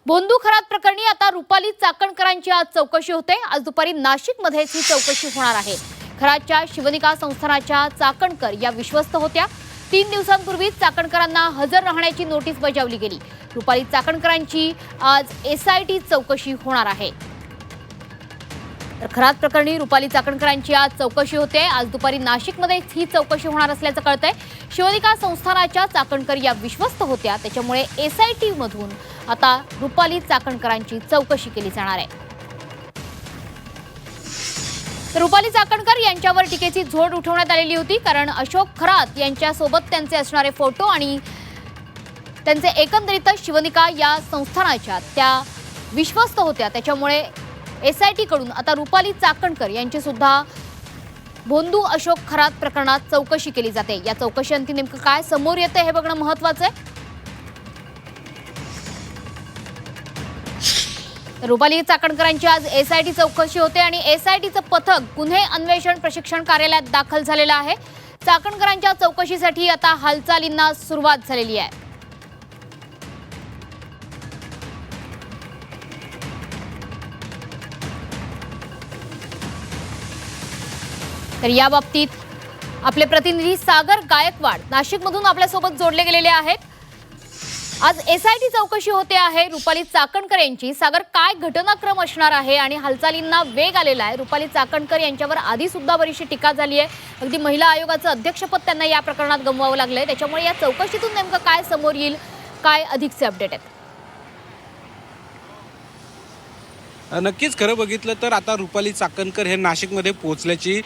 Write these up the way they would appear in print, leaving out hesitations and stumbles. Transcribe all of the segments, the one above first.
बोंदू खरात प्रकरणी आता रुपाली चाकणकरांची आज चौकशी होते। आज दुपारी नाशिकमध्येच ही चौकशी होणार आहे। खरातच्या शिवनिका संस्थानाच्या चाकणकर या विश्वस्त होत्या। 3 दिवसांपूर्वी चाकणकरांना हजर राहण्याची नोटीस बजावली गेली। रुपाली चाकणकरांची आज एसआयटी चौकशी होणार आहे। तर खरात प्रकरणी रुपाली चाकणकरांची आज चौकशी होते। आज दुपारी नाशिकमध्ये ही चौकशी होणार असल्याचं कळतंय। शिवनिका संस्थानाच्या चाकणकर या विश्वस्त होत्या, त्याच्यामुळे एसआयटी मधून आता रुपाली चाकणकरांची चौकशी केली जाणार आहे। रुपाली चाकणकर यांच्यावर टीकेची झोड उठवण्यात आलेली होती, कारण अशोक खरात यांच्यासोबत त्यांचे असणारे फोटो आणि त्यांचे एकंदरीतच शिवनिका या संस्थानाच्या त्या विश्वस्त होत्या, त्याच्यामुळे एसआयटी कडून आता रुपाली चाकणकर यांची सुद्धा बोंदू अशोक खरात प्रकरणात चौकशी केली जाते। या चौकशीअंती नेमकं काय समोर येते हे बघणं महत्त्वाचं आहे। रुपाली चाकणकरांची आज एसआयटी चौकशी होते आणि एसआयटीचं पथक गुन्हे अन्वेषण प्रशिक्षण कार्यालयात दाखल झालेलं आहे। चाकणकरांच्या चौकशीसाठी आता हालचालींना सुरुवात झालेली आहे। तर या बाबतीत आपले प्रतिनिधी सागर गायकवाड नाशिकमधून आपल्यासोबत जोडले गेलेले आहेत। आज एसआयटी चौकशी होते आहे रुपाली चाकणकर यांची। सागर, काय घटनाक्रम असणार आहे आणि हालचालींना वेग आलेला आहे? रुपाली चाकणकर यांच्यावर आधी सुद्धा बरीचशी टीका झाली आहे। अगदी महिला आयोगाचं अध्यक्षपद त्यांना या प्रकरणात गमवावं लागलंय, त्याच्यामुळे या चौकशीतून नेमकं काय समोर येईल, काय अधिकचे अपडेट आहेत? नक्कीच खरं बघितलं तर आता रुपाली चाकणकर हे नाशिकमध्ये पोहोचल्याची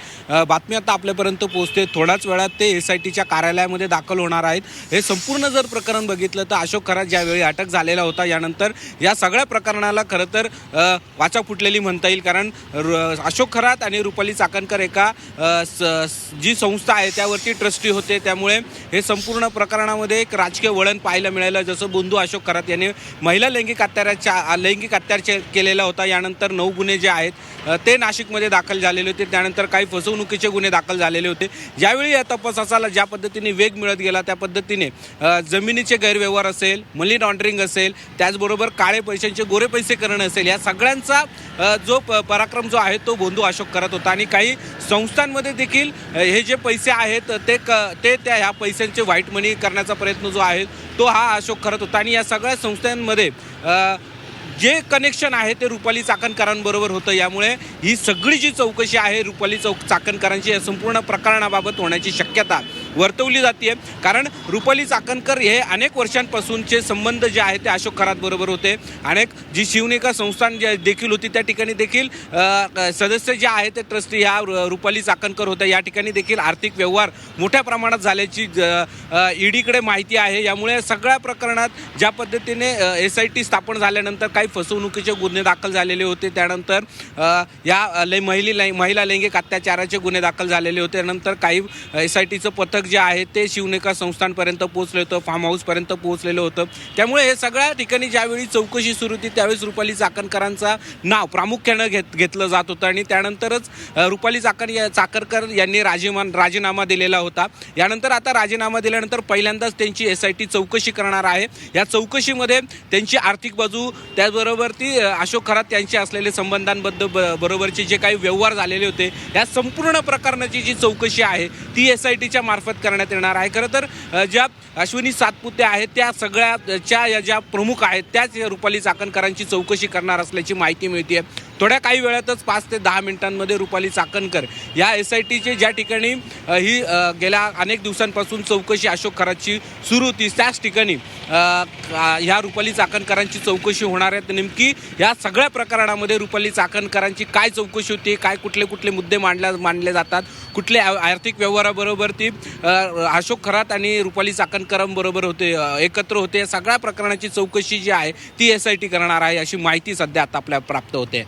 बातमी आता आपल्यापर्यंत पोहोचते। थोड्याच वेळात ते एसआयटीच्या कार्यालयामध्ये दाखल होणार आहेत। हे संपूर्ण जर प्रकरण बघितलं तर अशोक खरात ज्यावेळी अटक झालेला होता, यानंतर या सगळ्या प्रकरणाला खरं तर वाचा फुटलेली म्हणता येईल, कारण अशोक खरात आणि रुपाली चाकणकर एका जी संस्था आहे त्यावरती ट्रस्टी होते, त्यामुळे हे संपूर्ण प्रकरणामध्ये एक राजकीय वळण पाहायला मिळालं। जसं बोंदू अशोक खरात यांनी महिला लैंगिक अत्याचार केलेला होता, यानंतर 9 गुन्हे जे आहेत ते नाशिकमध्ये दाखल झालेले होते। त्यानंतर काही फसवणुकीचे गुन्हे दाखल झालेले होते। ज्यावेळी या तपासाला ज्या पद्धतीने वेग मिळत गेला त्या पद्धतीने जमिनीचे गैरव्यवहार असेल, मनी लॉन्ड्रिंग असेल, त्याचबरोबर काळे पैशांचे गोरे पैसे करणं असेल, या सगळ्यांचा जो पराक्रम जो आहे तो बोंदू अशोक करत होता। आणि काही संस्थांमध्ये देखील हे जे पैसे आहेत ते त्या ह्या पैशांचे व्हाईट मनी करण्याचा प्रयत्न जो आहे तो हा अशोक करत होता। आणि या सगळ्या संस्थांमध्ये जे कनेक्शन आहे ते रुपाली चाकणकरांबरोबर होतं। यामुळे ही सगळी जी चौकशी आहे रुपाली चाकणकरांची या संपूर्ण प्रकरणाबाबत होण्याची शक्यता वर्तवली जाते, कारण रुपाली चाकणकर हे अनेक वर्षांपासूनचे संबंध जे आहेत ते अशोक खरात बरोबर होते। अनेक जी शिवनिका संस्थान जे देखील होती त्या ठिकाणी देखील सदस्य जे आहेत ते ट्रस्टी ह्या रुपाली चाकणकर होत्या। या ठिकाणी देखील आर्थिक व्यवहार मोठ्या प्रमाणात झाल्याची ईडीकडे माहिती आहे। यामुळे सगळ्या प्रकरणात ज्या पद्धतीने एसआयटी स्थापन झाल्यानंतर काही फसवणुकीचे गुन्हे दाखल झालेले होते, त्यानंतर या महिला लैंगिक अत्याचाराचे गुन्हे दाखल झालेले होते। त्यानंतर काही एसआयटीचं पथक जे आहे ते शिवनिका संस्थांपर्यंत पोहोचलं होतं, फार्म हाऊसपर्यंत पोहोचलेलं होतं। त्यामुळे हे सगळ्या ठिकाणी ज्यावेळी चौकशी सुरू होती त्यावेळेस रुपाली चाकणकरांचं नाव प्रामुख्यानं घेतलं जात होतं। आणि त्यानंतरच रुपाली चाकणकर यांनी राजीनामा दिलेला होता। यानंतर आता राजीनामा दिल्यानंतर पहिल्यांदाच त्यांची एसआयटी चौकशी करणार आहे। या चौकशीमध्ये त्यांची आर्थिक बाजू, त्याचबरोबर ती अशोक खरात यांचे असलेले संबंधांबद्दल बरोबरचे जे काही व्यवहार झालेले होते या संपूर्ण प्रकरणाची जी चौकशी आहे ती एसआयटीच्या मार्फत करण्यात येणार आहे। खरं तर ज्या अश्विनी सातपुते आहेत त्या सगळ्याच्या ज्या प्रमुख आहेत त्याच रुपाली चाकणकरांची चौकशी करणार असल्याची माहिती मिळते। थोड्या काही वेळातच 5 ते 10 मिनिटांमध्ये रुपाली चाकणकर या एसआयटीचे ज्या ठिकाणी ही गेल्या अनेक दिवसांपासून चौकशी अशोक खरातची सुरू होती त्याच ठिकाणी ह्या रुपाली चाकणकरांची चौकशी होणार आहे। नेमकी या सगळ्या प्रकरणामध्ये रुपाली चाकणकरांची काय चौकशी होती, काय कुठले मुद्दे मांडले जातात, कुठले आर्थिक व्यवहाराबरोबर ती अशोक खरात आणि रुपाली चाकणकरांबरोबर एकत्र होते, सगळ्या प्रकरणाची चौकशी जी आहे ती एसआयटी करणार आहे अशी माहिती सध्या आता आपल्याला प्राप्त होते।